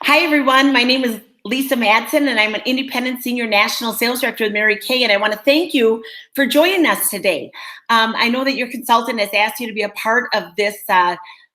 Hi, everyone. My name is Lisa Madson, and I'm an independent senior national sales director with Mary Kay. And I want to thank you for joining us today. I know that your consultant has asked you to be a part of this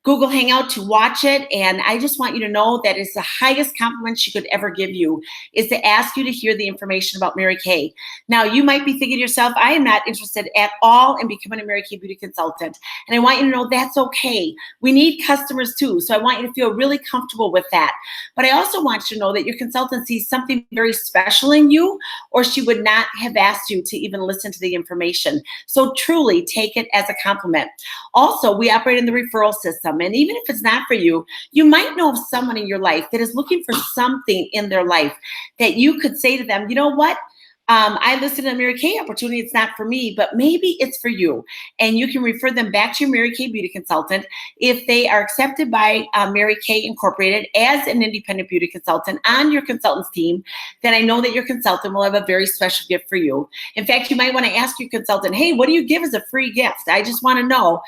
Google Hangout to watch it. And I just want you to know that it's the highest compliment she could ever give you is to ask you to hear the information about Mary Kay. Now, you might be thinking to yourself, I am not interested at all in becoming a Mary Kay beauty consultant. And I want you to know that's okay. We need customers too. So I want you to feel really comfortable with that. But I also want you to know that your consultant sees something very special in you, or she would not have asked you to even listen to the information. So truly take it as a compliment. Also, we operate in the referral system. And even if it's not for you, you might know of someone in your life that is looking for something in their life that you could say to them, you know what? I listened to a Mary Kay opportunity. It's not for me, but maybe it's for you. And you can refer them back to your Mary Kay beauty consultant. If they are accepted by Mary Kay Incorporated as an independent beauty consultant on your consultant's team, then I know that your consultant will have a very special gift for you. In fact, you might want to ask your consultant, hey, what do you give as a free gift? I just want to know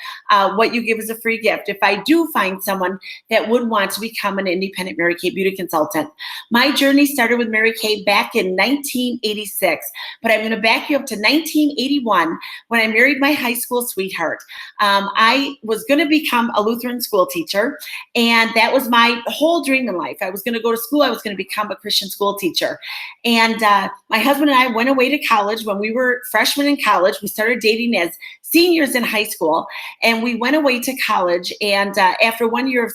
what you give as a free gift. If I do find someone that would want to become an independent Mary Kay beauty consultant. My journey started with Mary Kay back in 1986. But I'm going to back you up to 1981 when I married my high school sweetheart. I was going to become a Lutheran school teacher, and that was my whole dream in life. I was going to go to school. I was going to become a Christian school teacher. And my husband and I went away to college when we were freshmen in college. We started dating as seniors in high school, and we went away to college. And after 1 year of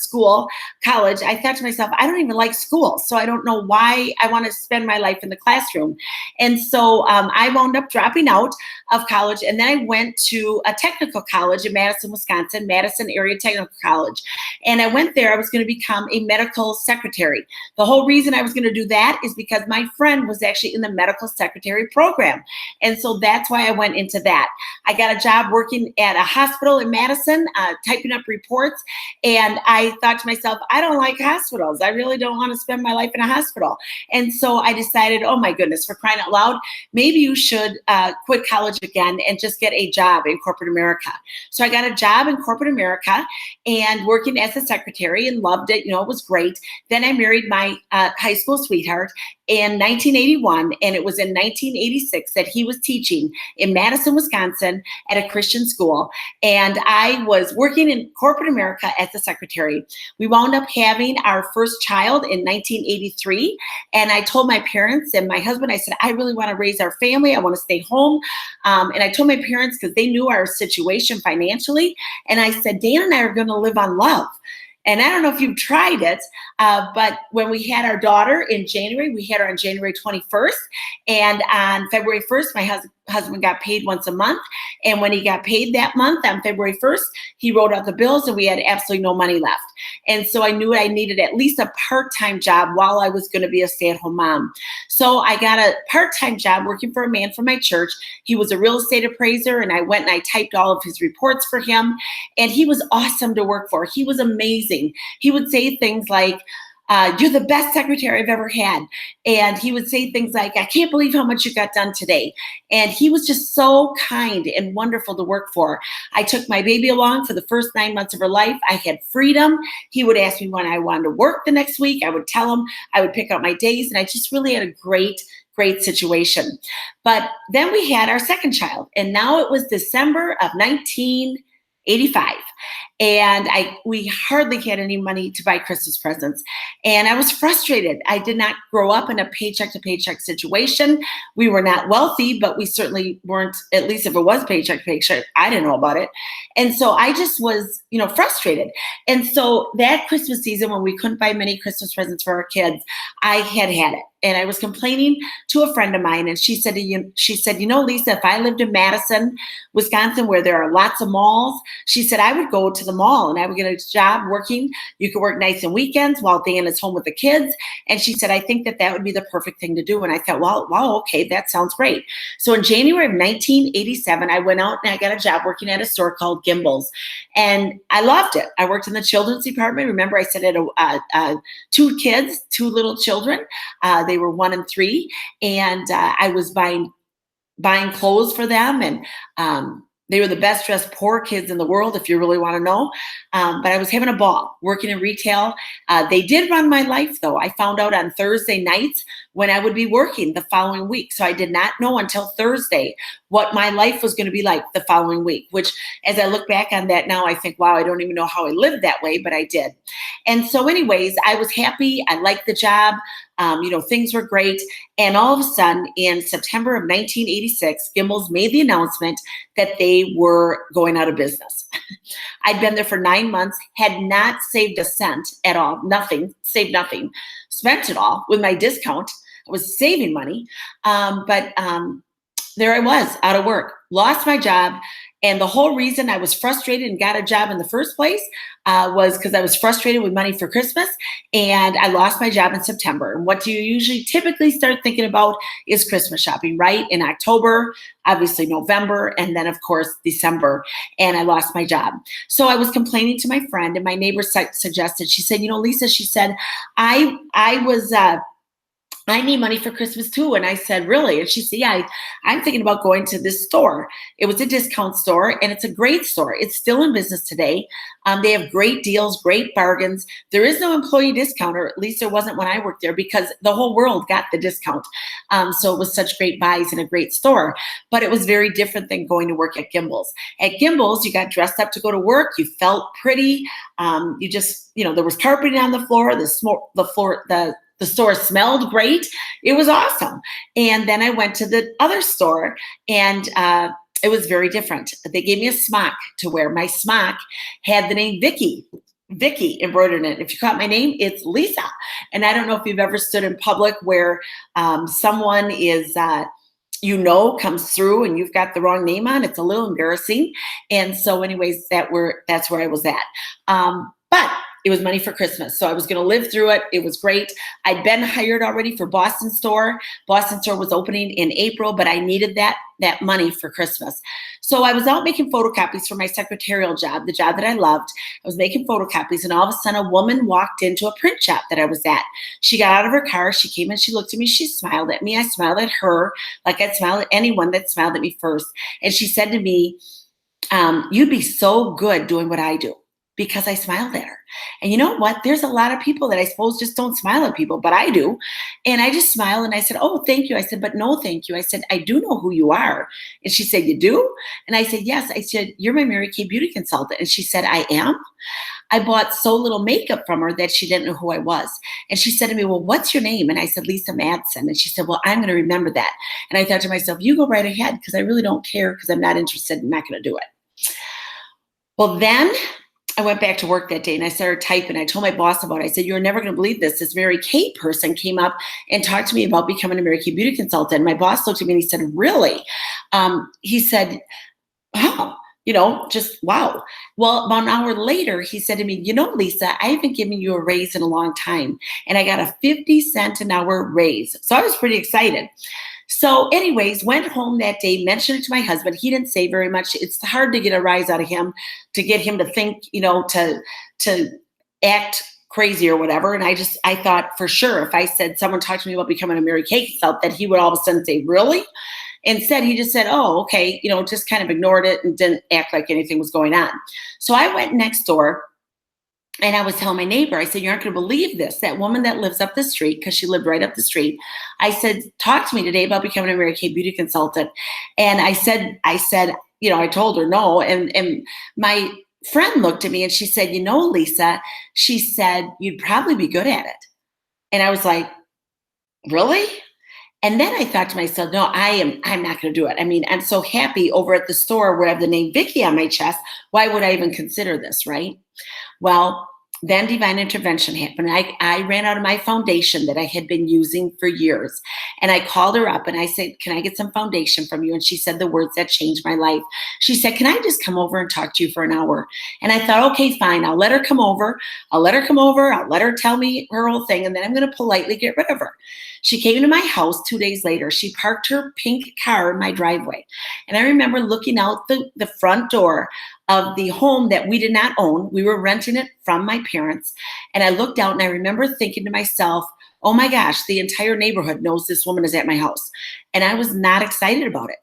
college, I thought to myself, I don't even like school, so I don't know why I want to spend my life in the classroom. And so I wound up dropping out of college, and then I went to a technical college in Madison, Wisconsin, Madison Area Technical College. And I went there, I was going to become a medical secretary. The whole reason I was going to do that is because my friend was actually in the medical secretary program. And so that's why I went into that. I got a job working at a hospital in Madison, typing up reports. And I thought to myself, I don't like hospitals. I really don't want to spend my life in a hospital. And so I decided, oh my goodness, for crying out loud, maybe you should quit college again and just get a job in corporate America. So I got a job in corporate America and working as a secretary and loved it. You know, it was great. Then I married my high school sweetheart in 1981, and it was in 1986 that he was teaching in Madison, Wisconsin at a Christian school, and I was working in corporate America as a secretary. We wound up having our first child in 1983, and I told my parents and my husband, I said, I really want to raise our family. I want to stay home. And I told my parents, because they knew our situation financially, and I said, Dan and I are going to live on love. And I don't know if you've tried it, but when we had our daughter in January, we had her on January 21st. And on February 1st, my husband got paid once a month. And when he got paid that month on February 1st, he wrote out the bills and we had absolutely no money left. And so I knew I needed at least a part-time job while I was going to be a stay-at-home mom. So I got a part-time job working for a man from my church. He was a real estate appraiser, and I went and I typed all of his reports for him. And he was awesome to work for. He was amazing. He would say things like, you're the best secretary I've ever had. And he would say things like, I can't believe how much you got done today. And he was just so kind and wonderful to work for. I took my baby along for the first 9 months of her life. I had freedom. He would ask me when I wanted to work the next week. I would tell him, I would pick out my days, and I just really had a great situation. But then we had our second child, and now it was December of 1985. And we hardly had any money to buy Christmas presents. And I was frustrated. I did not grow up in a paycheck to paycheck situation. We were not wealthy, but we certainly weren't, at least if it was paycheck to paycheck, I didn't know about it. And so I just was, frustrated. And so that Christmas season, when we couldn't buy many Christmas presents for our kids, I had it. And I was complaining to a friend of mine, and she said, Lisa, if I lived in Madison, Wisconsin, where there are lots of malls, she said, I would go to the mall and I would get a job working. You could work nights and weekends while Dan is home with the kids. And she said, I think that would be the perfect thing to do. And I thought, wow, okay, that sounds great. So in January of 1987, I went out and I got a job working at a store called Gimbel's. And I loved it. I worked in the children's department. Remember, I said I had two little children. They were 1 and 3, and I was buying clothes for them and They were the best dressed poor kids in the world, if you really want to know. But I was having a ball working in retail. They did run my life, though. I found out on Thursday nights when I would be working the following week. So I did not know until Thursday what my life was going to be like the following week, which as I look back on that now, I think, wow, I don't even know how I lived that way, but I did. And so anyways, I was happy. I liked the job. Things were great. And all of a sudden, in September of 1986, Gimbels made the announcement that they were going out of business. I'd been there for 9 months, had not saved a cent at all, nothing, saved nothing, spent it all with my discount. I was saving money, but there I was, out of work, lost my job. And the whole reason I was frustrated and got a job in the first place was because I was frustrated with money for Christmas, and I lost my job in September. And what do you usually typically start thinking about is Christmas shopping, right? In October, obviously November, and then of course December, and I lost my job. So I was complaining to my friend, and my neighbor suggested, she said, Lisa, she said, I need money for Christmas too. And I said, really? And she said, yeah, I'm thinking about going to this store. It was a discount store, and it's a great store. It's still in business today. They have great deals, great bargains. There is no employee discount, or at least there wasn't when I worked there, because the whole world got the discount. So it was such great buys in a great store. But it was very different than going to work at Gimbels. At Gimbels, you got dressed up to go to work. You felt pretty. You just, there was carpeting on the floor. The store smelled great. It was awesome. And then I went to the other store, and it was very different. They gave me a smock to wear. My smock had the name Vicky embroidered in it. If you caught my name, it's Lisa. And I don't know if you've ever stood in public where someone is comes through and you've got the wrong name on. It's a little embarrassing. And so anyways, that's where I was at. But it was money for Christmas. So I was going to live through it. It was great. I'd been hired already for Boston store. Boston store was opening in April, but I needed that money for Christmas. So I was out making photocopies for my secretarial job, the job that I loved. I was making photocopies, and all of a sudden a woman walked into a print shop that I was at. She got out of her car. She came in, she looked at me, she smiled at me. I smiled at her like I'd smile at anyone that smiled at me first. And she said to me, you'd be so good doing what I do, because I smiled at her. And you know what? There's a lot of people that I suppose just don't smile at people, but I do. And I just smiled, and I said, oh, thank you. I said, but no, thank you. I said, I do know who you are. And she said, you do? And I said, yes. I said, you're my Mary Kay beauty consultant. And she said, I am. I bought so little makeup from her that she didn't know who I was. And she said to me, well, what's your name? And I said, Lisa Madson. And she said, well, I'm going to remember that. And I thought to myself, you go right ahead, because I really don't care, because I'm not interested. I'm not going to do it. Well, then I went back to work that day, and I started typing. I told my boss about it. I said, you're never going to believe this. This Mary Kay person came up and talked to me about becoming a Mary Kay beauty consultant. My boss looked at me and he said, really? He said, oh, just wow. Well, about an hour later, he said to me, Lisa, I haven't given you a raise in a long time. And I got a 50-cent an hour raise. So I was pretty excited. So anyways, went home that day, mentioned it to my husband. He didn't say very much. It's hard to get a rise out of him, to get him to think, to act crazy or whatever. And I thought for sure, if I said someone talked to me about becoming a Mary Kay consultant, that he would all of a sudden say, really? Instead, he just said, oh, okay, just kind of ignored it and didn't act like anything was going on. So I went next door, and I was telling my neighbor, I said, you aren't going to believe this. That woman that lives up the street, because she lived right up the street, I said, talk to me today about becoming a Mary Kay beauty consultant. And I said, I told her no. And my friend looked at me and she said, Lisa, she said, you'd probably be good at it. And I was like, really? And then I thought to myself, no, I'm not going to do it. I mean, I'm so happy over at the store where I have the name Vicky on my chest. Why would I even consider this, right? Well, then divine intervention happened. I ran out of my foundation that I had been using for years. And I called her up and I said, can I get some foundation from you? And she said the words that changed my life. She said, can I just come over and talk to you for an hour? And I thought, okay, fine. I'll let her come over. I'll let her tell me her whole thing. And then I'm going to politely get rid of her. She came to my house 2 days later. She parked her pink car in my driveway. And I remember looking out the front door of the home that we did not own. We were renting it from my parents. And I looked out and I remember thinking to myself, oh my gosh, the entire neighborhood knows this woman is at my house. And I was not excited about it.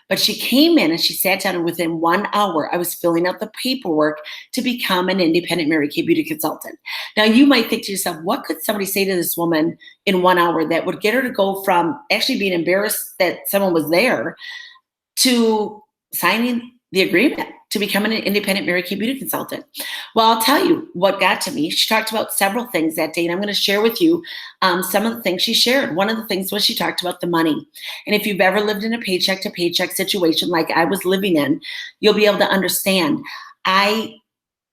But she came in and she sat down, and within 1 hour, I was filling out the paperwork to become an independent Mary Kay beauty consultant. Now, you might think to yourself, what could somebody say to this woman in 1 hour that would get her to go from actually being embarrassed that someone was there to signing the agreement to becoming an independent Mary Kay beauty consultant? Well, I'll tell you what got to me. She talked about several things that day, and I'm going to share with you some of the things she shared. One of the things was she talked about the money. And if you've ever lived in a paycheck to paycheck situation like I was living in, you'll be able to understand. I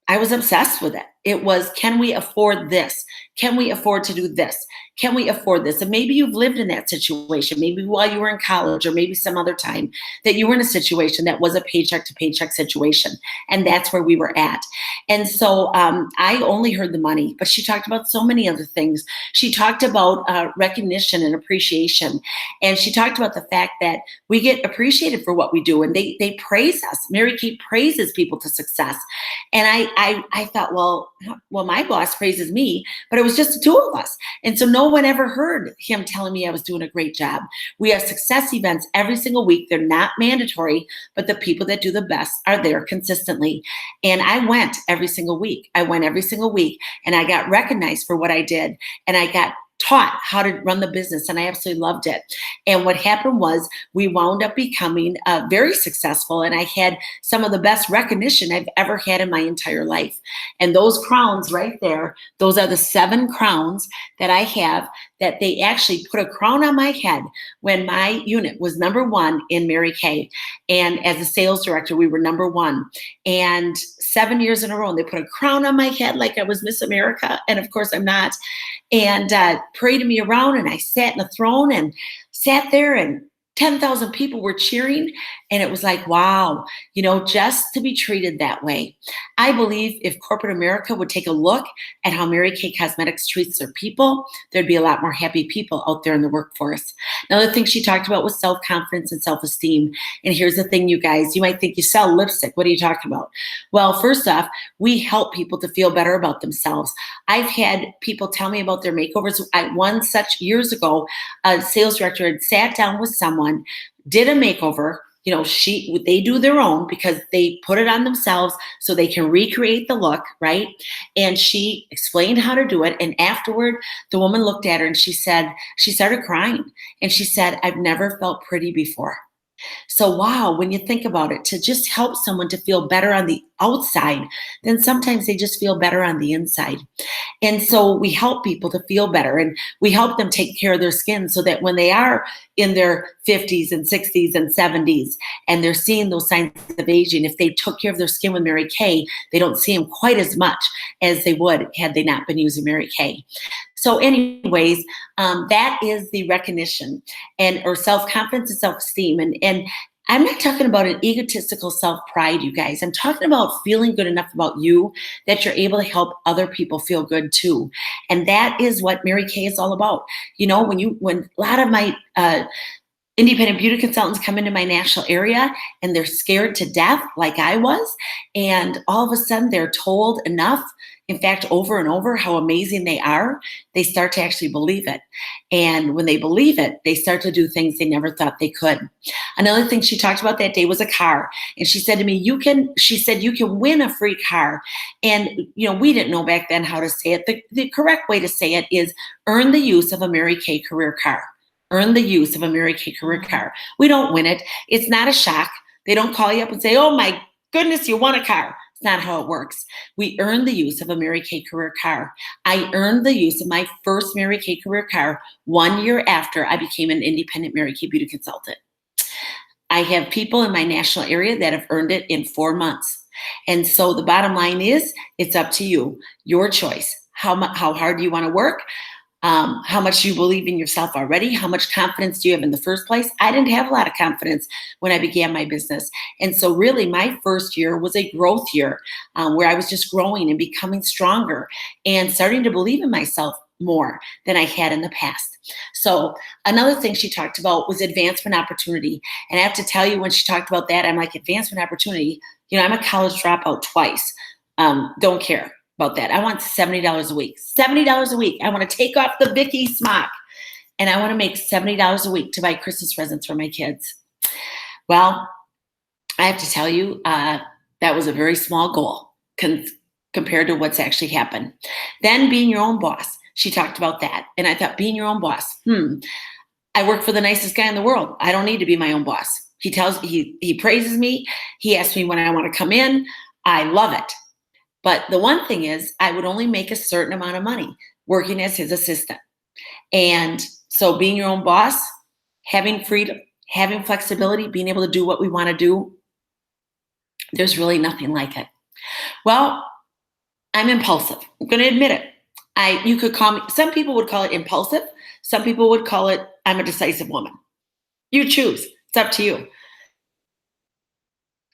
was obsessed with it. It was, can we afford this? Can we afford to do this? Can we afford this? And maybe you've lived in that situation, maybe while you were in college or maybe some other time that you were in a situation that was a paycheck to paycheck situation. And that's where we were at. And so I only heard the money, but she talked about so many other things. She talked about recognition and appreciation. And she talked about the fact that we get appreciated for what we do, and they praise us. Mary Kay praises people to success. And I thought, well, my boss praises me, but it was just the two of us. And so no one ever heard him telling me I was doing a great job. We have success events every single week. They're not mandatory, but the people that do the best are there consistently. And I went every single week. I went every single week, and I got recognized for what I did. And I got taught how to run the business, and I absolutely loved it. And what happened was we wound up becoming very successful, and I had some of the best recognition I've ever had in my entire life. And those crowns right there, those are the 7 crowns that I have, that they actually put a crown on my head when my unit was #1 in Mary Kay. And as a sales director, we were #1. And 7 years in a row, and they put a crown on my head like I was Miss America. And of course I'm not. And paraded me around, and I sat in the throne and sat there, and 10,000 people were cheering. And it was like, wow, just to be treated that way. I believe if corporate America would take a look at how Mary Kay Cosmetics treats their people, there'd be a lot more happy people out there in the workforce. Another thing she talked about was self-confidence and self-esteem. And here's the thing, you guys, you might think you sell lipstick. What are you talking about? Well, first off, we help people to feel better about themselves. I've had people tell me about their makeovers. One such years ago, a sales director had sat down with someone, did a makeover. They do their own because they put it on themselves so they can recreate the look, right? And she explained how to do it. And afterward, the woman looked at her and she started crying. And she said, I've never felt pretty before. So wow, when you think about it, to just help someone to feel better on the outside, then sometimes they just feel better on the inside. And so we help people to feel better, and we help them take care of their skin so that when they are in their 50s and 60s and 70s and they're seeing those signs of aging, if they took care of their skin with Mary Kay, they don't see them quite as much as they would had they not been using Mary Kay. So anyways, that is the recognition or self-confidence and self-esteem. And I'm not talking about an egotistical self-pride, you guys. I'm talking about feeling good enough about you that you're able to help other people feel good too. And that is what Mary Kay is all about. When a lot of my independent beauty consultants come into my national area and they're scared to death like I was, and all of a sudden they're told enough, in fact, over and over, how amazing they are, they start to actually believe it. And when they believe it, they start to do things they never thought they could. Another thing she talked about that day was a car. And she said to me, you can win a free car. And, we didn't know back then how to say it. The correct way to say it is earn the use of a Mary Kay career car. Earn the use of a Mary Kay career car. We don't win it. It's not a shock. They don't call you up and say, oh my goodness, you won a car. It's not how it works. We earn the use of a Mary Kay career car. I earned the use of my first Mary Kay career car 1 year after I became an independent Mary Kay beauty consultant. I have people in my national area that have earned it in 4 months. And so the bottom line is, it's up to you, your choice. How hard do you want to work? How much do you believe in yourself already? How much confidence do you have in the first place? I didn't have a lot of confidence when I began my business. And so really my first year was a growth year where I was just growing and becoming stronger and starting to believe in myself more than I had in the past. So another thing she talked about was advancement opportunity. And I have to tell you, when she talked about that, I'm like, advancement opportunity, I'm a college dropout twice. Don't care about that. I want $70 a week. $70 a week. I want to take off the Vicky smock, and I want to make $70 a week to buy Christmas presents for my kids. Well, I have to tell you, that was a very small goal compared to what's actually happened. Then being your own boss, she talked about that. And I thought, being your own boss, I work for the nicest guy in the world. I don't need to be my own boss. He praises me. He asks me when I want to come in. I love it. But the one thing is, I would only make a certain amount of money working as his assistant. And so being your own boss, having freedom, having flexibility, being able to do what we want to do, there's really nothing like it. Well, I'm impulsive. I'm going to admit it. You could call me, some people would call it impulsive. Some people would call it, I'm a decisive woman. You choose. It's up to you.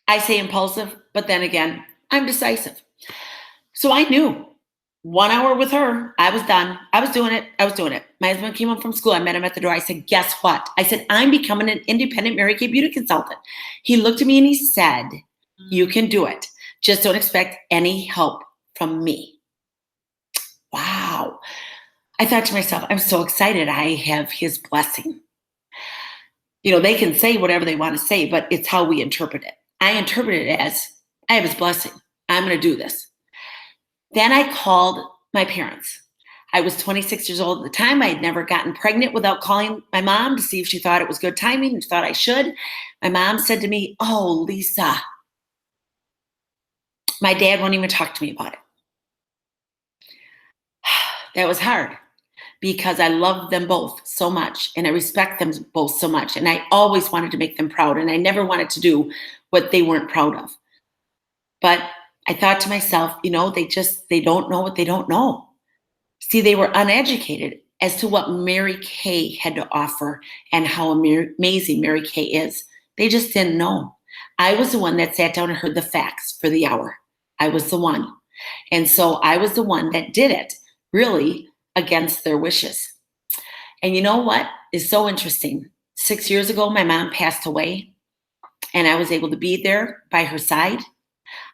I say impulsive, but then again, I'm decisive. So I knew 1 hour with her, I was done. I was doing it. My husband came home from school. I met him at the door. I said, guess what? I said, I'm becoming an independent Mary Kay beauty consultant. He looked at me and he said, you can do it. Just don't expect any help from me. Wow. I thought to myself, I'm so excited. I have his blessing. They can say whatever they want to say, but it's how we interpret it. I interpret it as, I have his blessing. I'm going to do this. Then I called my parents. I was 26 years old at the time. I had never gotten pregnant without calling my mom to see if she thought it was good timing and thought I should. My mom said to me, oh, Lisa, my dad won't even talk to me about it. That was hard because I love them both so much and I respect them both so much. And I always wanted to make them proud and I never wanted to do what they weren't proud of. But I thought to myself, they don't know what they don't know. See, they were uneducated as to what Mary Kay had to offer and how amazing Mary Kay is. They just didn't know. I was the one that sat down and heard the facts for the hour. I was the one. And so I was the one that did it, really against their wishes. And you know what is so interesting? 6 years ago, my mom passed away and I was able to be there by her side.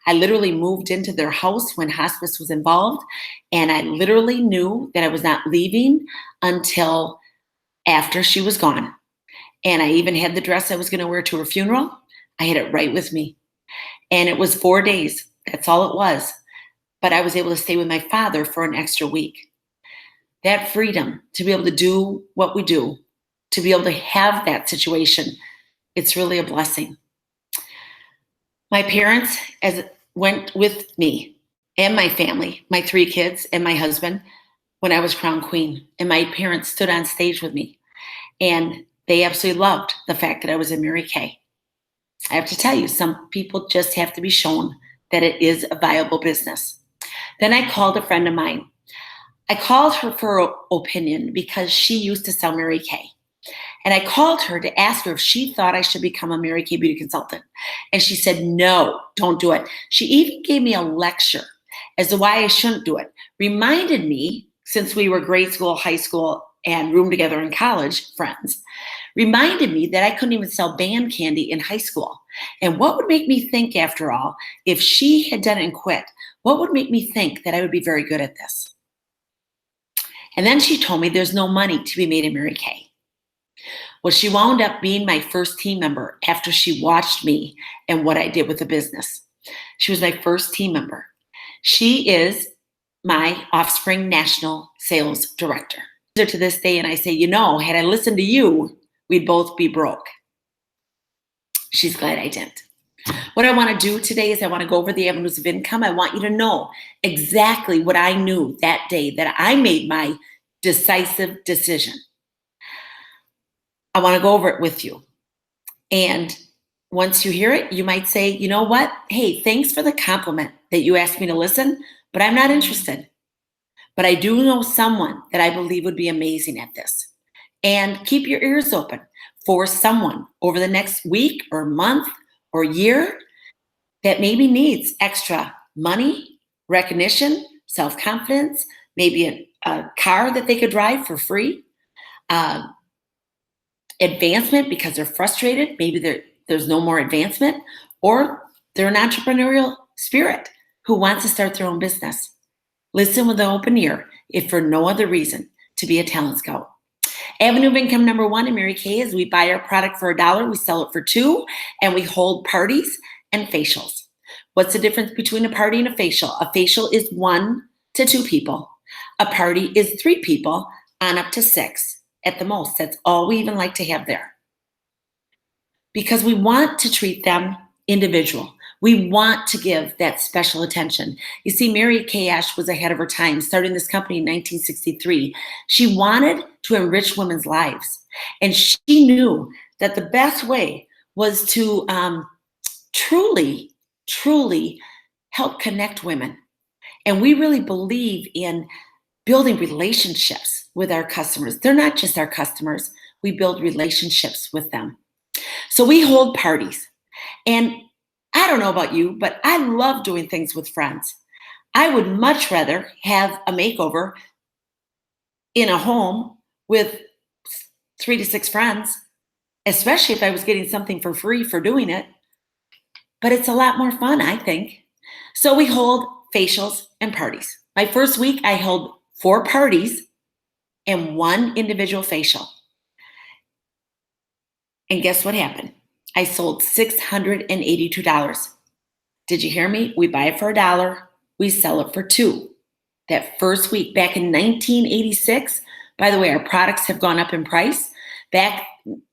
I literally moved into their house when hospice was involved, and I literally knew that I was not leaving until after she was gone. And I even had the dress I was going to wear to her funeral. I had it right with me. And it was 4 days. That's all it was. But I was able to stay with my father for an extra week. That freedom to be able to do what we do, to be able to have that situation, it's really a blessing. My parents went with me and my family, my 3 kids and my husband, when I was crown queen. And my parents stood on stage with me. And they absolutely loved the fact that I was in Mary Kay. I have to tell you, some people just have to be shown that it is a viable business. Then I called a friend of mine. I called her for her opinion because she used to sell Mary Kay. And I called her to ask her if she thought I should become a Mary Kay beauty consultant. And she said, no, don't do it. She even gave me a lecture as to why I shouldn't do it. Reminded me, since we were grade school, high school, and roomed together in college, friends, reminded me that I couldn't even sell band candy in high school. And what would make me think, after all, if she had done it and quit, what would make me think that I would be very good at this? And then she told me there's no money to be made in Mary Kay. Well, she wound up being my first team member after she watched me and what I did with the business. She was my first team member. She is my Offspring National Sales Director. To this day, and I say, had I listened to you, we'd both be broke. She's glad I didn't. What I want to do today is I want to go over the avenues of income. I want you to know exactly what I knew that day that I made my decisive decision. I want to go over it with you. And once you hear it, you might say, you know what? Hey, thanks for the compliment that you asked me to listen, but I'm not interested. But I do know someone that I believe would be amazing at this. And keep your ears open for someone over the next week or month or year that maybe needs extra money, recognition, self-confidence, maybe a car that they could drive for free, advancement because they're frustrated, maybe there's no more advancement, or they're an entrepreneurial spirit who wants to start their own business. Listen with an open ear, if for no other reason, to be a talent scout. Avenue of income number one in Mary Kay is we buy our product for $1, we sell it for $2, and we hold parties and facials. What's the difference between a party and a facial? A facial is 1 to 2 people. A party is 3 people on up to 6 at the most. That's all we even like to have there. Because we want to treat them individual. We want to give that special attention. You see, Mary Kay Ash was ahead of her time, starting this company in 1963. She wanted to enrich women's lives. And she knew that the best way was to truly help connect women. And we really believe in building relationships with our customers. They're not just our customers. We build relationships with them. So we hold parties. And I don't know about you, but I love doing things with friends. I would much rather have a makeover in a home with 3 to 6 friends, especially if I was getting something for free for doing it. But it's a lot more fun, I think. So we hold facials and parties. My first week, I held 4 parties and 1 individual facial. And guess what happened? I sold $682. Did you hear me? We buy it for $1, we sell it for $2. That first week back in 1986, by the way, our products have gone up in price. Back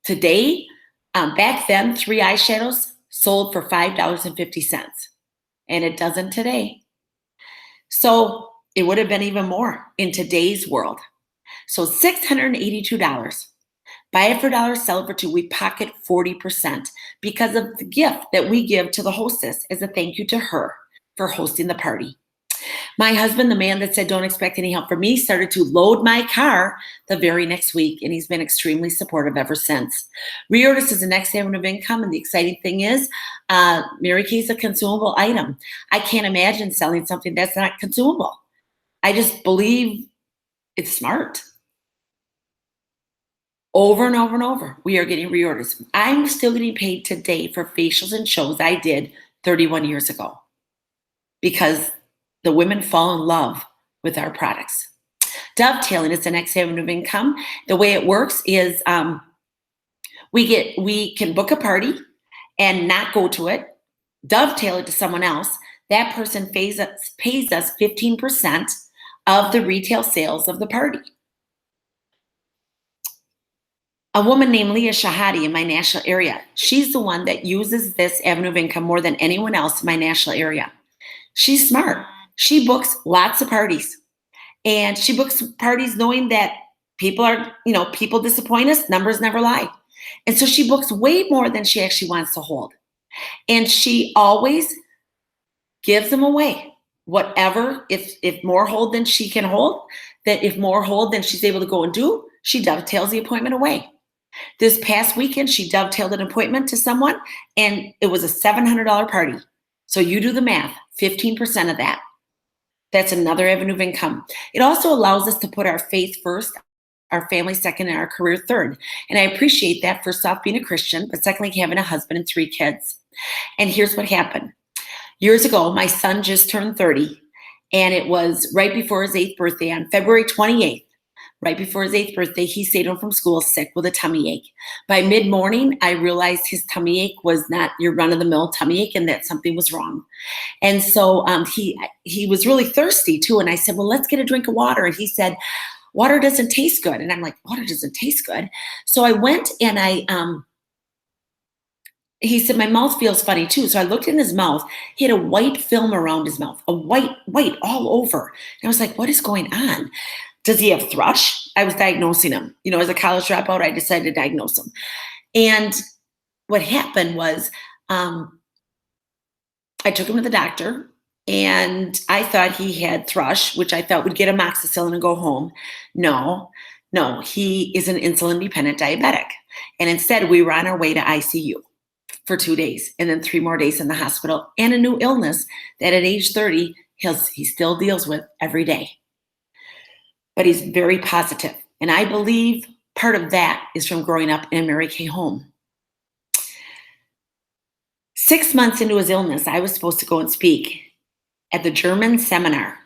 today, back then, 3 eyeshadows sold for $5.50, and it doesn't today. So it would have been even more in today's world. So $682. Buy it for $1, sell it for $2. We pocket 40% because of the gift that we give to the hostess as a thank you to her for hosting the party. My husband, the man that said don't expect any help from me, started to load my car the very next week, and he's been extremely supportive ever since. Reorders is the next avenue of income, and the exciting thing is Mary Kay is a consumable item. I can't imagine selling something that's not consumable. I just believe it's smart. Over and over and over, we are getting reorders. I'm still getting paid today for facials and shows I did 31 years ago because the women fall in love with our products. Dovetailing is the next avenue of income. The way it works is we can book a party and not go to it, dovetail it to someone else. That person pays us 15% of the retail sales of the party. A woman named Leah Shahadi in my national area, she's the one that uses this avenue of income more than anyone else in my national area. She's smart. She books lots of parties. And she books parties knowing that people disappoint us, numbers never lie. And so she books way more than she actually wants to hold. And she always gives them away. Whatever, if more hold than she can hold, that if more hold than she's able to go and do, she dovetails the appointment away. This past weekend, she dovetailed an appointment to someone, and it was a $700 party. So you do the math, 15% of that. That's another avenue of income. It also allows us to put our faith first, our family second, and our career third. And I appreciate that, first off, being a Christian, but secondly, having a husband and 3 kids. And here's what happened. Years ago, my son just turned 30, and it was right before his 8th birthday on February 28th. Right before his 8th birthday, he stayed home from school sick with a tummy ache. By mid-morning, I realized his tummy ache was not your run-of-the-mill tummy ache and that something was wrong. And so he was really thirsty too. And I said, well, let's get a drink of water. And he said, water doesn't taste good. And I'm like, water doesn't taste good. So I went and he said, my mouth feels funny too. So I looked in his mouth. He had a white film around his mouth, a white all over. And I was like, what is going on? Does he have thrush? I was diagnosing him. As a college dropout, I decided to diagnose him. And what happened was I took him to the doctor, and I thought he had thrush, which I thought would get amoxicillin and go home. No, he is an insulin-dependent diabetic. And instead, we were on our way to ICU for 2 days, and then 3 more days in the hospital, and a new illness that at age 30, he still deals with every day. But he's very positive. And I believe part of that is from growing up in a Mary Kay home. 6 months into his illness, I was supposed to go and speak at the German seminar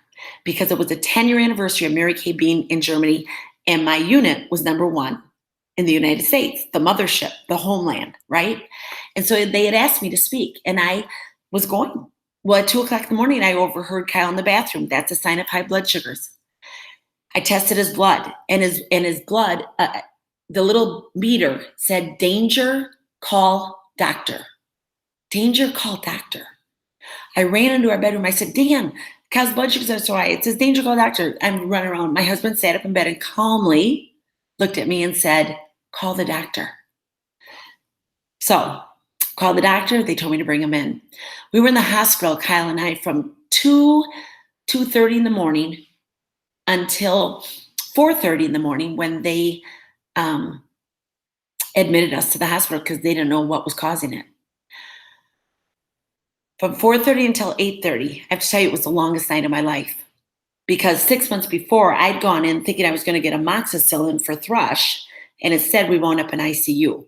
because it was a 10-year anniversary of Mary Kay being in Germany, and my unit was number 1. in the United States, the mothership, the homeland, right? And so they had asked me to speak, and I was going. Well, at 2:00 in the morning, I overheard Kyle in the bathroom. That's a sign of high blood sugars. I tested his blood, and his blood, the little meter said, danger, call doctor. Danger, call doctor. I ran into our bedroom. I said, Dan, Kyle's blood sugars are so high. It says, danger, call doctor. I'm running around. My husband sat up in bed and calmly looked at me and said, call the doctor. So, called the doctor. They told me to bring him in. We were in the hospital, Kyle and I, from 2:30 in the morning until 4:30 in the morning when they admitted us to the hospital because they didn't know what was causing it. From 4:30 until 8:30, I have to tell you, it was the longest night of my life. Because 6 months before, I'd gone in thinking I was going to get amoxicillin for thrush, and instead we wound up in ICU.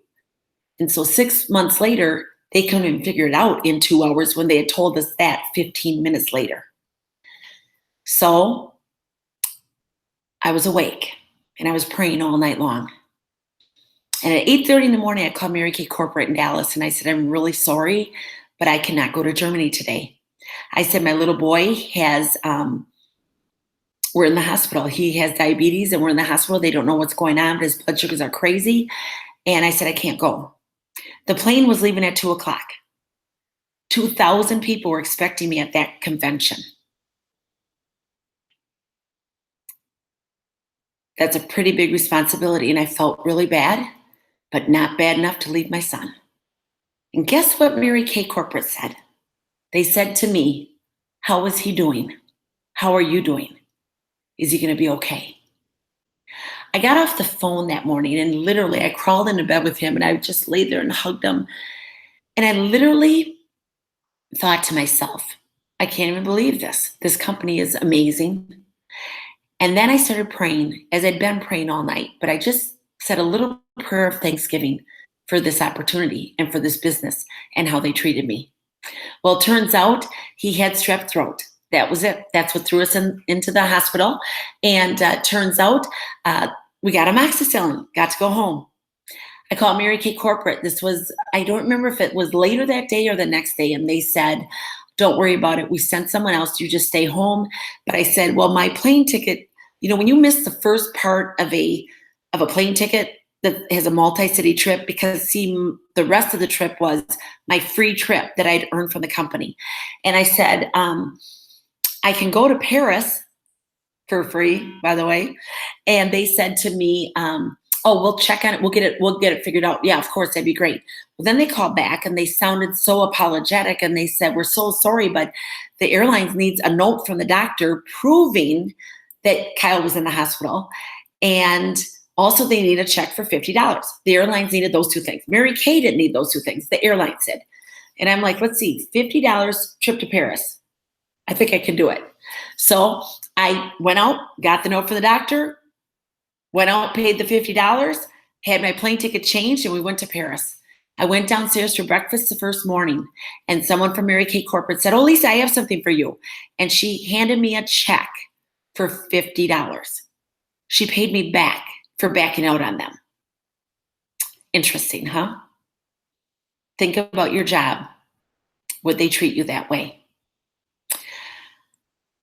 And so 6 months later, they couldn't even figure it out in 2 hours when they had told us that 15 minutes later. So I was awake, and I was praying all night long. And at 8:30 in the morning, I called Mary Kay Corporate in Dallas, and I said, I'm really sorry, but I cannot go to Germany today. I said, my little boy has... we're in the hospital. He has diabetes and we're in the hospital. They don't know what's going on, but his blood sugars are crazy. And I said, I can't go. The plane was leaving at 2:00. 2,000 people were expecting me at that convention. That's a pretty big responsibility. And I felt really bad, but not bad enough to leave my son. And guess what Mary Kay Corporate said? They said to me, how is he doing? How are you doing? Is he going to be okay? I got off the phone that morning and literally I crawled into bed with him and I just laid there and hugged him. And I literally thought to myself, I can't even believe this. This company is amazing. And then I started praying, as I'd been praying all night, but I just said a little prayer of thanksgiving for this opportunity and for this business and how they treated me. Well, it turns out he had strep throat. That was it. That's what threw us into the hospital. And turns out we got amoxicillin, got to go home. I called Mary Kay Corporate. This was, I don't remember if it was later that day or the next day. And they said, don't worry about it. We sent someone else. You just stay home. But I said, well, my plane ticket, when you miss the first part of a plane ticket that has a multi-city trip, because the rest of the trip was my free trip that I'd earned from the company. And I said, I can go to Paris for free, by the way. And they said to me, oh, we'll check on it. We'll get it figured out. Yeah, of course, that'd be great. Well, then they called back and they sounded so apologetic. And they said, we're so sorry, but the airlines needs a note from the doctor proving that Kyle was in the hospital. And also they need a check for $50. The airlines needed those two things. Mary Kay didn't need those two things. The airlines did. And I'm like, let's see, $50 trip to Paris. I think I can do it. So I went out, got the note from the doctor, went out, paid the $50, had my plane ticket changed, and we went to Paris. I went downstairs for breakfast the first morning, and someone from Mary Kay Corporate said, oh, Lisa, I have something for you. And she handed me a check for $50. She paid me back for backing out on them. Interesting, huh? Think about your job. Would they treat you that way?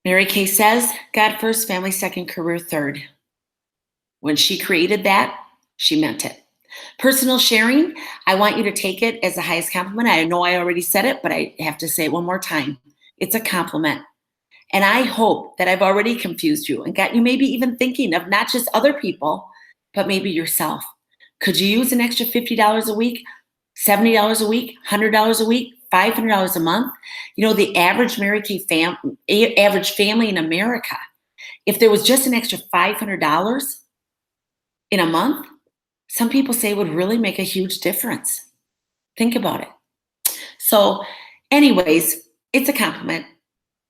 Mary Kay says, God first, family second, career third. When she created that, she meant it. Personal sharing, I want you to take it as the highest compliment. I know I already said it, but I have to say it one more time. It's a compliment. And I hope that I've already confused you and got you maybe even thinking of not just other people, but maybe yourself. Could you use an extra $50 a week, $70 a week, $100 a week, $500 a month? The average Mary Kay average family in America, if there was just an extra $500 in a month, some people say it would really make a huge difference. Think about it. So anyways, it's a compliment.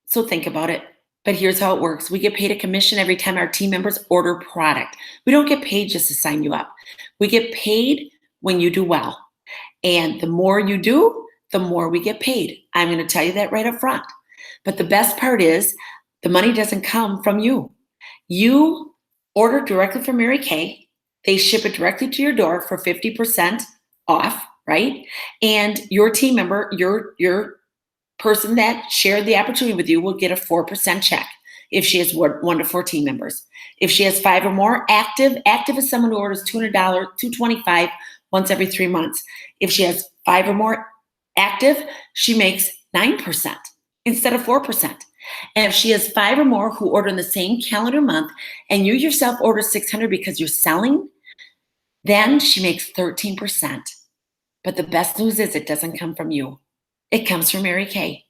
So think about it. But here's how it works. We get paid a commission every time our team members order product. We don't get paid just to sign you up. We get paid when you do well. And the more you do, the more we get paid. I'm going to tell you that right up front. But the best part is the money doesn't come from you. You order directly from Mary Kay. They ship it directly to your door for 50% off, right? And your team member, your person that shared the opportunity with you will get a 4% check if she has 1 to 4 team members. If she has 5 or more, active is someone who orders $200, $225 once every 3 months. If she has 5 or more active, she makes 9% instead of 4%. And if she has 5 or more who order in the same calendar month, and you yourself order 600 because you're selling, then she makes 13%. But the best news is it doesn't come from you. It comes from Mary Kay.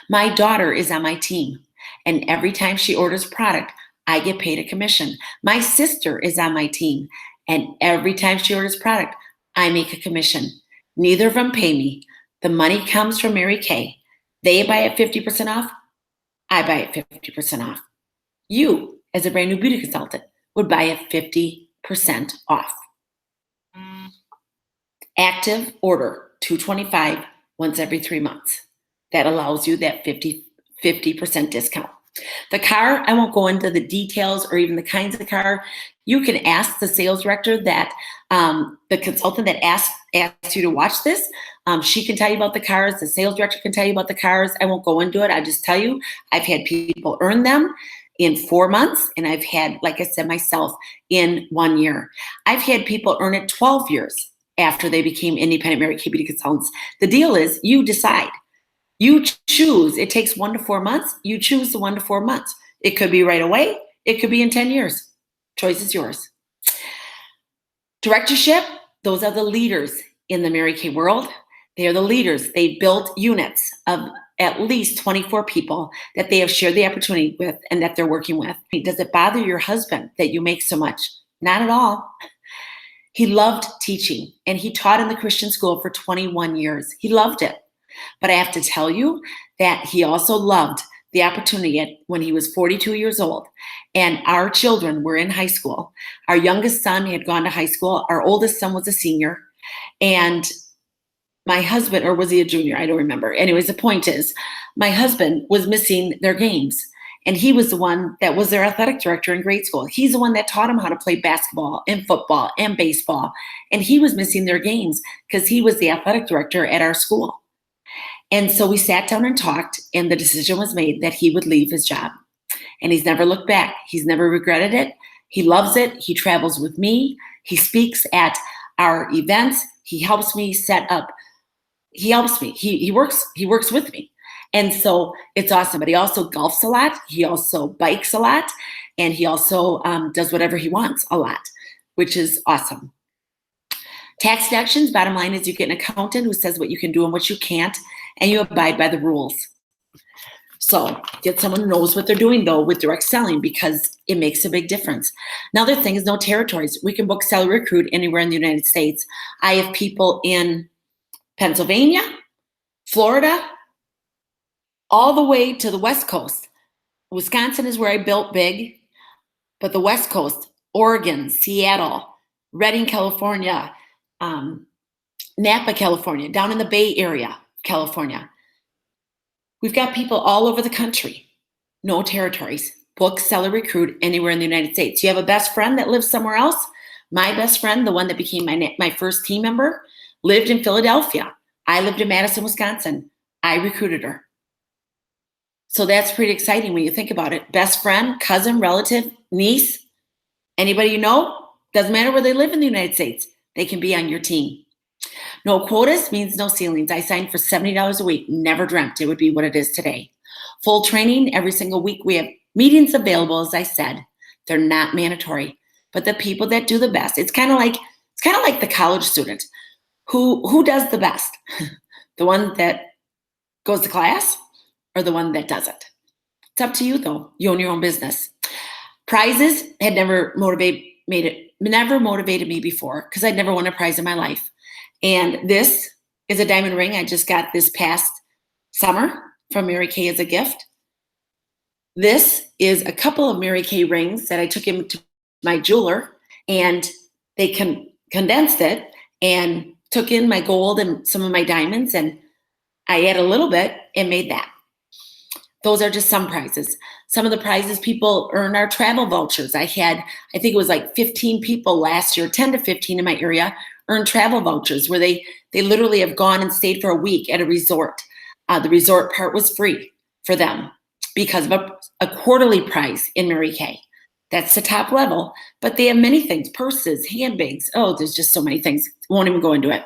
My daughter is on my team, and every time she orders product, I get paid a commission. My sister is on my team, and every time she orders product, I make a commission. Neither of them pay me. The money comes from Mary Kay. They buy it 50% off. I buy it 50% off. You, as a brand new beauty consultant, would buy it 50% off. Active order $225 once every 3 months. That allows you that 50% discount. The car, I won't go into the details or even the kinds of car. You can ask the sales director that, the consultant that asked you to watch this. She can tell you about the cars. The sales director can tell you about the cars. I won't go into it. I'll just tell you, I've had people earn them in 4 months, and I've had, like I said myself, in 1 year. I've had people earn it 12 years after they became independent Mary Kay beauty consultants. The deal is you decide. You choose. It takes 1 to 4 months. You choose the 1 to 4 months. It could be right away. It could be in 10 years. Choice is yours. Directorship, those are the leaders in the Mary Kay world. They are the leaders. They built units of at least 24 people that they have shared the opportunity with and that they're working with. Does it bother your husband that you make so much? Not at all. He loved teaching, and he taught in the Christian school for 21 years. He loved it. But I have to tell you that he also loved the opportunity when he was 42 years old, and our children were in high school. Our youngest son had gone to high school. Our oldest son was a senior, and my husband, or was he a junior? I don't remember. Anyways, the point is, my husband was missing their games, and he was the one that was their athletic director in grade school. He's the one that taught them how to play basketball and football and baseball, and he was missing their games because he was the athletic director at our school. And so we sat down and talked, and the decision was made that he would leave his job. And he's never looked back. He's never regretted it. He loves it. He travels with me. He speaks at our events. He helps me set up. He helps me. He works with me. And so it's awesome. But he also golfs a lot. He also bikes a lot. And he also does whatever he wants a lot, which is awesome. Tax deductions, bottom line is you get an accountant who says what you can do and what you can't, and you abide by the rules. So get someone who knows what they're doing, though, with direct selling, because it makes a big difference. Another thing is no territories. We can book salary recruit anywhere in the United States. I have people in Pennsylvania, Florida, all the way to the West Coast. Wisconsin is where I built big, but the West Coast, Oregon, Seattle, Redding, California, Napa, California, down in the Bay Area, California. We've got people all over the country. No territories. Book, sell, or recruit anywhere in the United States. You have a best friend that lives somewhere else? My best friend, the one that became my first team member, lived in Philadelphia. I lived in Madison, Wisconsin. I recruited her. So that's pretty exciting when you think about it. Best friend, cousin, relative, niece, anybody you know, doesn't matter where they live in the United States. They can be on your team. No quotas means no ceilings. I signed for $70 a week. Never dreamt it would be what it is today. Full training every single week. We have meetings available, as I said. They're not mandatory. But the people that do the best, it's kind of like the college student. Who does the best? The one that goes to class or the one that doesn't? It's up to you, though. You own your own business. Prizes had never motivated me before because I'd never won a prize in my life. And this is a diamond ring I just got this past summer from Mary Kay as a gift. This is a couple of Mary Kay rings that I took into my jeweler, and they condensed it and took in my gold and some of my diamonds, and I added a little bit and made that. Those are just some prizes. Some of the prizes people earn are travel vouchers. I think it was like 15 people last year, 10 to 15 in my area, earned travel vouchers where they literally have gone and stayed for a week at a resort. The resort part was free for them because of a quarterly prize in Mary Kay. That's the top level, but they have many things, purses, handbags. Oh, there's just so many things. Won't even go into it.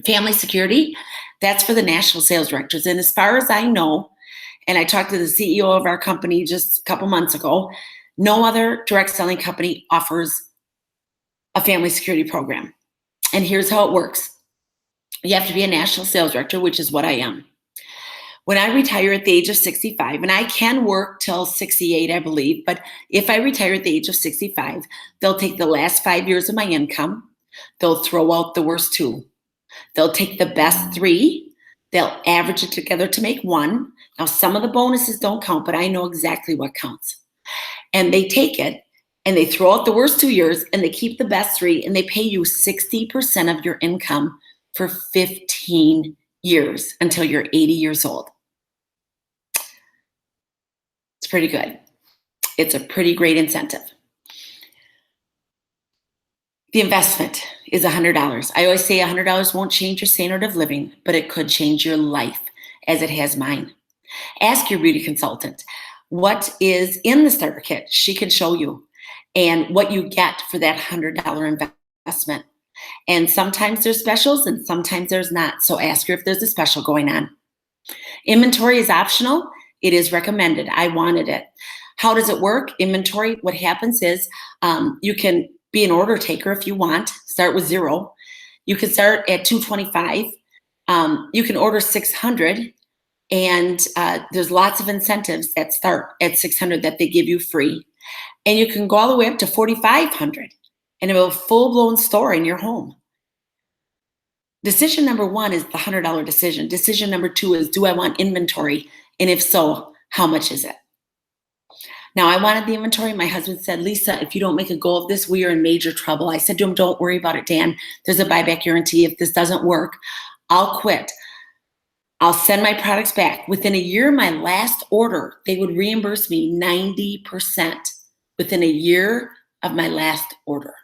Family security, that's for the national sales directors. And as far as I know, and I talked to the CEO of our company just a couple months ago, no other direct selling company offers a family security program. And here's how it works. You have to be a national sales director, which is what I am. When I retire at the age of 65, and I can work till 68, I believe, but if I retire at the age of 65, they'll take the last 5 years of my income. They'll throw out the worst 2. They'll take the best 3. They'll average it together to make 1. Now, some of the bonuses don't count, but I know exactly what counts. And they take it and they throw out the worst 2 years and they keep the best 3 and they pay you 60% of your income for 15 years until you're 80 years old. It's pretty good. It's a pretty great incentive. The investment is $100. I always say $100 won't change your standard of living, but it could change your life as it has mine. Ask your beauty consultant what is in the starter kit. She can show you and what you get for that $100 investment. And sometimes there's specials and sometimes there's not. So ask her if there's a special going on. Inventory is optional. It is recommended. I wanted it. How does it work? Inventory, what happens is you can be an order taker if you want. Start with 0. You can start at $225. You can order 600. And there's lots of incentives that start at $600 that they give you free. And you can go all the way up to $4,500 and have a full-blown store in your home. Decision number 1 is the $100 decision. Decision number 2 is, do I want inventory? And if so, how much is it? Now, I wanted the inventory. My husband said, Lisa, if you don't make a goal of this, we are in major trouble. I said to him, don't worry about it, Dan. There's a buyback guarantee. If this doesn't work, I'll quit. I'll send my products back. Within a year, my last order, they would reimburse me 90% within a year of my last order.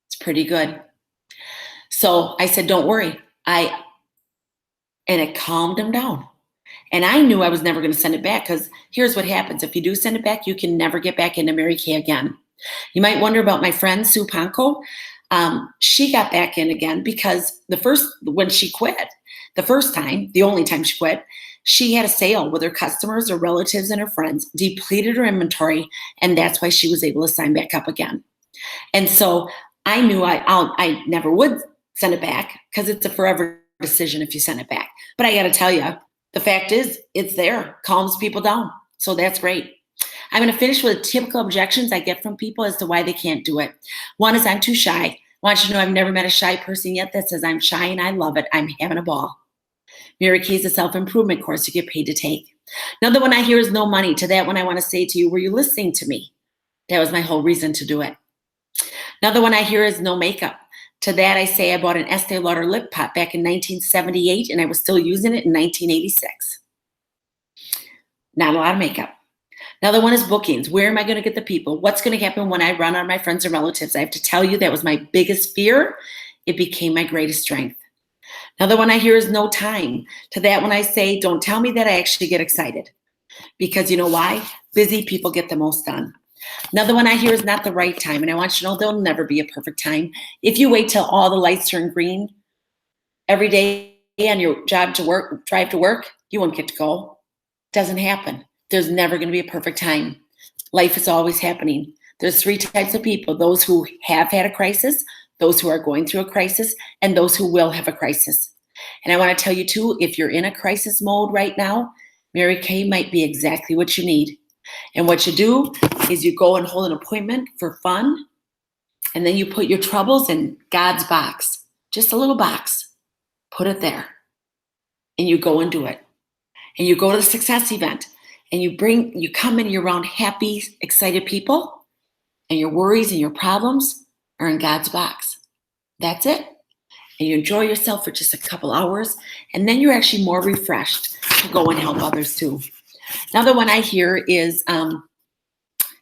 It's pretty good. So I said, don't worry. And it calmed him down. And I knew I was never going to send it back because here's what happens. If you do send it back, you can never get back into Mary Kay again. You might wonder about my friend, Sue Ponko. She got back in again because when she quit, the first time, the only time she quit, she had a sale with her customers, her relatives, and her friends, depleted her inventory, and that's why she was able to sign back up again. And so I knew I never would send it back because it's a forever decision if you send it back. But I got to tell you, the fact is, it's there, calms people down. So that's great. I'm going to finish with typical objections I get from people as to why they can't do it. One is I'm too shy. I want you to know I've never met a shy person yet that says I'm shy and I love it. I'm having a ball. Mary Kay is a self-improvement course you get paid to take. Another one I hear is no money. To that one, I want to say to you, were you listening to me? That was my whole reason to do it. Another one I hear is no makeup. To that, I say I bought an Estee Lauder lip pot back in 1978, and I was still using it in 1986. Not a lot of makeup. Another one is bookings. Where am I going to get the people? What's going to happen when I run on my friends and relatives? I have to tell you, that was my biggest fear. It became my greatest strength. Another one I hear is no time. To that one I say, don't tell me that I actually get excited. Because you know why? Busy people get the most done. Another one I hear is not the right time. And I want you to know there'll never be a perfect time. If you wait till all the lights turn green every day on your drive to work, you won't get to go. It doesn't happen. There's never going to be a perfect time. Life is always happening. There's 3 types of people: those who have had a crisis, those who are going through a crisis, and those who will have a crisis. And I want to tell you too, if you're in a crisis mode right now, Mary Kay might be exactly what you need. And what you do is you go and hold an appointment for fun, and then you put your troubles in God's box, just a little box, put it there, and you go and do it. And you go to the success event, and you come and you're around happy, excited people, and your worries and your problems are in God's box. That's it. And you enjoy yourself for just a couple hours, and then you're actually more refreshed to go and help others too. Another one I hear is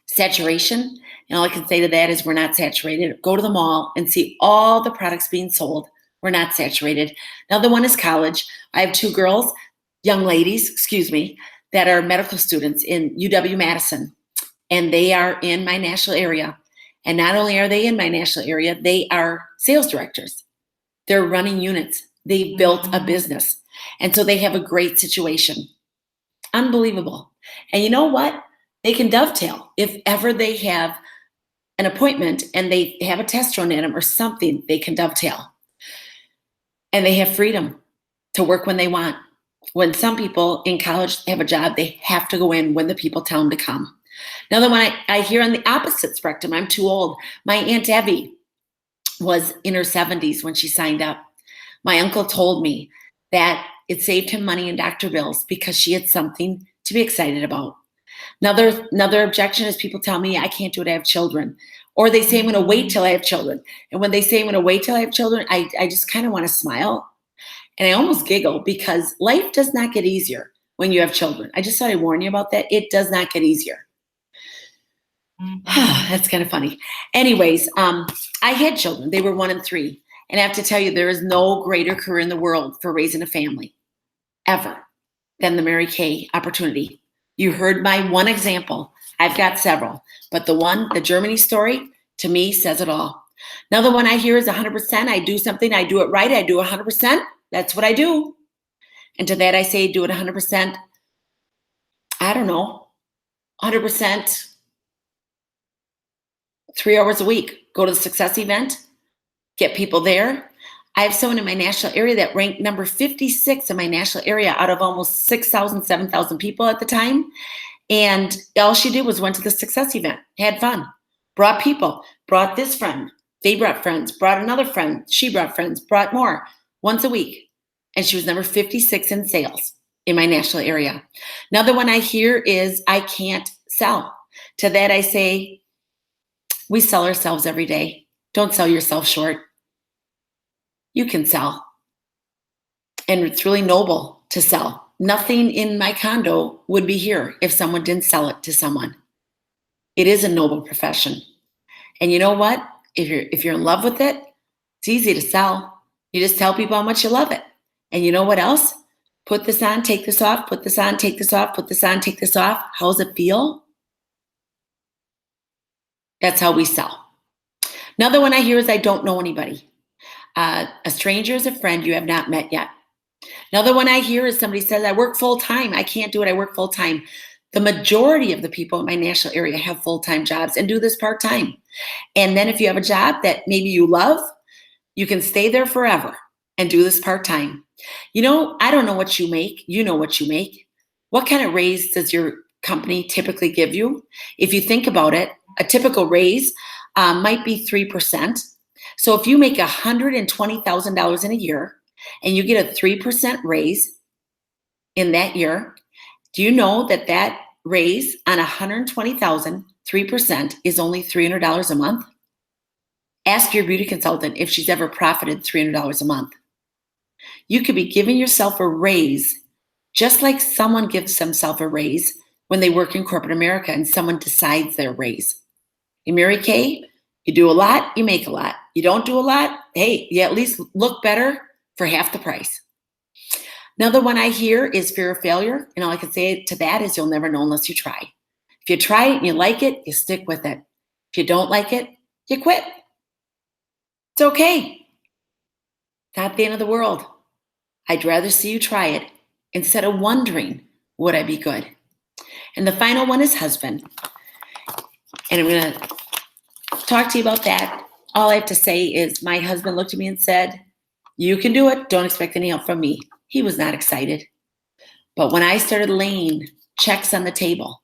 saturation. And all I can say to that is we're not saturated. Go to the mall and see all the products being sold. We're not saturated. Another one is college. I have two girls, young ladies, excuse me, that are medical students in UW-Madison, and they are in my national area. And not only are they in my national area, they are sales directors. They're running units. They've built a business. And so they have a great situation. Unbelievable. And you know what? They can dovetail. If ever they have an appointment and they have a test run at them or something, they can dovetail. And they have freedom to work when they want. When some people in college have a job, they have to go in when the people tell them to come. Another one I hear on the opposite spectrum, I'm too old. My Aunt Evie was in her 70s when she signed up. My uncle told me that it saved him money in doctor bills because she had something to be excited about. Another objection is people tell me I can't do it, I have children. Or they say I'm gonna wait till I have children. And when they say I'm gonna wait till I have children, I just kind of wanna smile. And I almost giggle because life does not get easier when you have children. I just thought I'd warn you about that. It does not get easier. That's kind of funny. Anyways, I had children. They were 1 and 3. And I have to tell you, there is no greater career in the world for raising a family ever than the Mary Kay opportunity. You heard my one example. I've got several, but the Germany story, to me, says it all. Another one I hear is 100%. I do something, I do it right, I do 100%. That's what I do. And to that I say, do it 100%. I don't know, 100%, 3 hours a week. Go to the success event, get people there. I have someone in my national area that ranked number 56 in my national area out of almost 6,000, 7,000 people at the time. And all she did was went to the success event, had fun, brought people, brought this friend. They brought friends, brought another friend. She brought friends, brought more once a week. And she was number 56 in sales in my national area. Another one I hear is I can't sell. To that I say, we sell ourselves every day. Don't sell yourself short. You can sell. And it's really noble to sell. Nothing in my condo would be here if someone didn't sell it to someone. It is a noble profession. And you know what? If you're in love with it, it's easy to sell. You just tell people how much you love it. And you know what else? Put this on, take this off, put this on, take this off, put this on, take this off. How's it feel? That's how we sell. Another one I hear is I don't know anybody. A stranger is a friend you have not met yet. Another one I hear is somebody says, I work full time. I can't do it. I work full time. The majority of the people in my national area have full-time jobs and do this part-time. And then if you have a job that maybe you love, you can stay there forever and do this part-time. You know, I don't know what you make. You know what you make. What kind of raise does your company typically give you? If you think about it, a typical raise might be 3%. So if you make $120,000 in a year and you get a 3% raise in that year, do you know that that raise on $120,000, 3% is only $300 a month? Ask your beauty consultant if she's ever profited $300 a month. You could be giving yourself a raise just like someone gives themselves a raise when they work in corporate America and someone decides their raise. In Mary Kay, you do a lot, you make a lot. You don't do a lot, hey, you at least look better for half the price. Another one I hear is fear of failure. And all I can say to that is you'll never know unless you try. If you try it and you like it, you stick with it. If you don't like it, you quit. It's okay. Not the end of the world. I'd rather see you try it instead of wondering, would I be good? And the final one is husband. And I'm going to talk to you about that. All I have to say is my husband looked at me and said, you can do it. Don't expect any help from me. He was not excited. But when I started laying checks on the table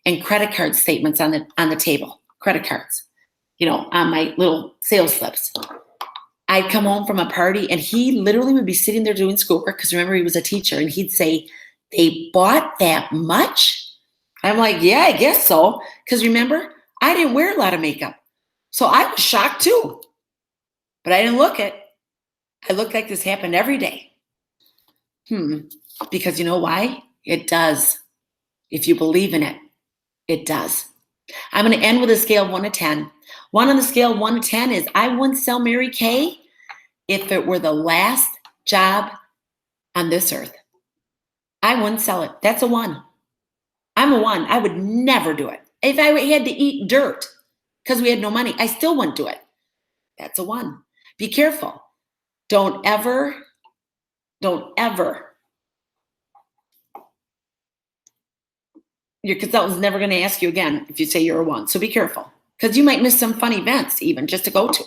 and credit card statements on the table, credit cards, on my little sales slips, I'd come home from a party and he literally would be sitting there doing schoolwork because remember he was a teacher and he'd say, they bought that much? I'm like, yeah, I guess so. Because remember, I didn't wear a lot of makeup. So I was shocked too. But I didn't look it. I looked like this happened every day. Because you know why? It does. If you believe in it, it does. I'm going to end with a scale of 1 to 10. 1 on the scale of 1 to 10 is I wouldn't sell Mary Kay if it were the last job on this earth. I wouldn't sell it. That's a 1. I'm a 1. I would never do it. If I had to eat dirt because we had no money, I still wouldn't do it. That's a 1. Be careful. Don't ever, your consultant's never going to ask you again if you say you're a 1. So be careful because you might miss some fun events even just to go to.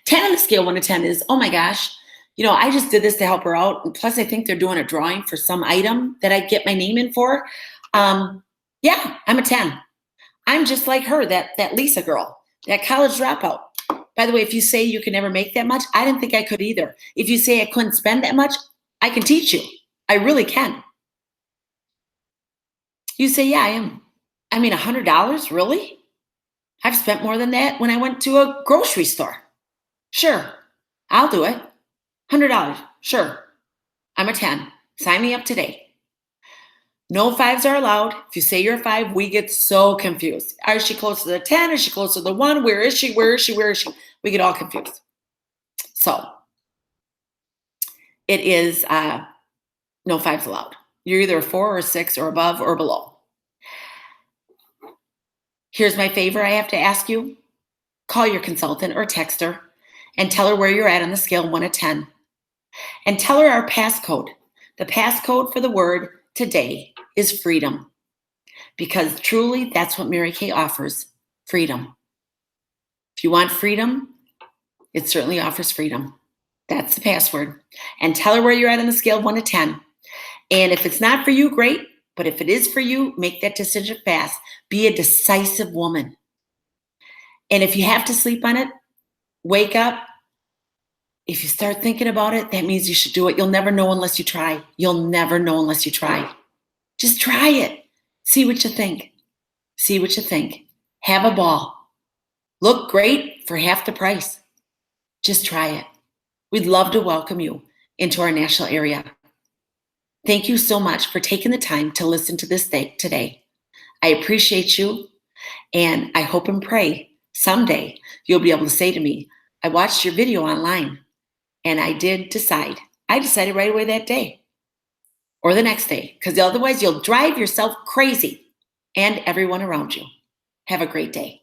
10 on the scale 1 to 10 is, oh my gosh, I just did this to help her out. And plus, I think they're doing a drawing for some item that I get my name in for. Yeah, I'm a 10. I'm just like her, that Lisa girl, that college dropout. By the way, if you say you can never make that much, I didn't think I could either. If you say I couldn't spend that much, I can teach you. I really can. You say, yeah, I am. I mean, $100, really? I've spent more than that when I went to a grocery store. Sure, I'll do it. $100, sure. I'm a 10. Sign me up today. No 5s are allowed. If you say you're a 5, we get so confused. Is she close to the 10? Is she close to the 1? Where is she? Where is she? Where is she? We get all confused. So it is no 5s allowed. You're either a 4 or a 6 or above or below. Here's my favor I have to ask you. Call your consultant or text her and tell her where you're at on the scale 1 to 10. And tell her our passcode. The passcode for the word today is freedom. Because truly, that's what Mary Kay offers, freedom. If you want freedom, it certainly offers freedom. That's the password. And tell her where you're at on the scale of 1 to 10. And if it's not for you, great. But if it is for you, make that decision fast. Be a decisive woman. And if you have to sleep on it, wake up. If you start thinking about it, that means you should do it. You'll never know unless you try. You'll never know unless you try. Just try it. See what you think. See what you think. Have a ball. Look great for half the price. Just try it. We'd love to welcome you into our national area. Thank you so much for taking the time to listen to this today. I appreciate you, and I hope and pray someday you'll be able to say to me, I watched your video online, and I did decide. I decided right away that day or the next day, because otherwise you'll drive yourself crazy and everyone around you. Have a great day.